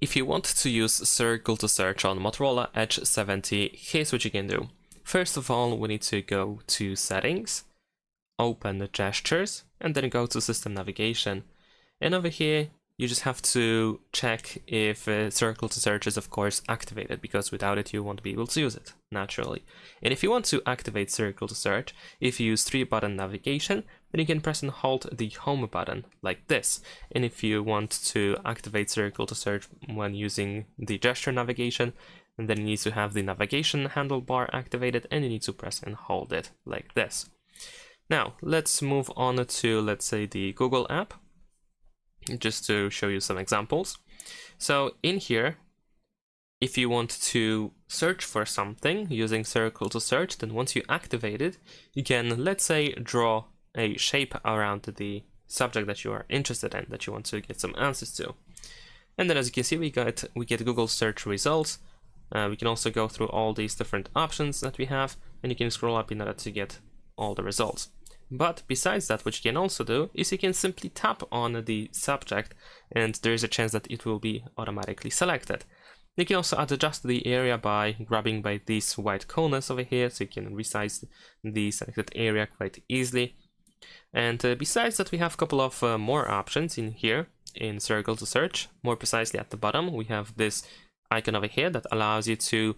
If you want to use circle to search on Motorola Edge 70, here's what you can do. First of all, we need to go to Settings, open the Gestures, and then go to System Navigation. And over here, you just have to check if circle to search is of course activated, because without it you won't be able to use it, naturally. And if you want to activate circle to search, if you use 3-button navigation, then you can press and hold the home button, like this. And if you want to activate circle to search when using the gesture navigation, then you need to have the navigation handlebar activated, and you need to press and hold it, like this. Now, let's move on to, let's say, the Google app, just to show you some examples. So in here, if you want to search for something using circle to search, then once you activate it, you can, let's say, draw a shape around the subject that you are interested in, that you want to get some answers to. And then as you can see, we get Google search results. We can also go through all these different options that we have, and you can scroll up in order to get all the results. But besides that, what you can also do is you can simply tap on the subject, and there is a chance that it will be automatically selected. You can also adjust the area by grabbing by these white corners over here, so you can resize the selected area quite easily. And besides that, we have a couple of more options in here in circle to search. More precisely at the bottom, we have this icon over here that allows you to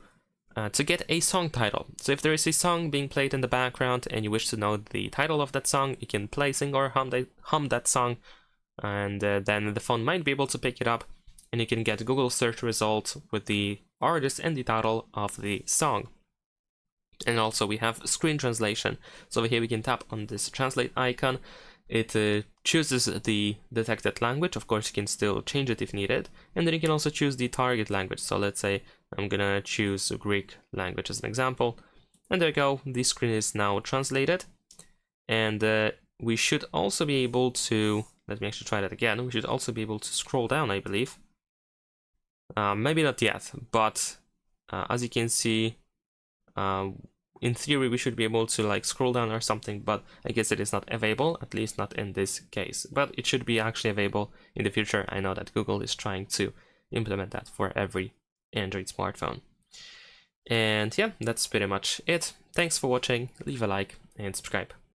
get a song title. So if there is a song being played in the background and you wish to know the title of that song, you can play, sing, or hum that song, and then the phone might be able to pick it up, and you can get Google search results with the artist and the title of the song. And also we have screen translation. So over here we can tap on this translate icon. It chooses the detected language. Of course, you can still change it if needed. And then you can also choose the target language. So let's say I'm gonna choose Greek language as an example. And there you go, the screen is now translated. And we should also be able to, let me actually try that again. We should also be able to scroll down, I believe. Maybe not yet, but as you can see, in theory, we should be able to like scroll down or something, but I guess it is not available, at least not in this case. But it should be actually available in the future. I know that Google is trying to implement that for every Android smartphone. And yeah, that's pretty much it. Thanks for watching, leave a like and subscribe.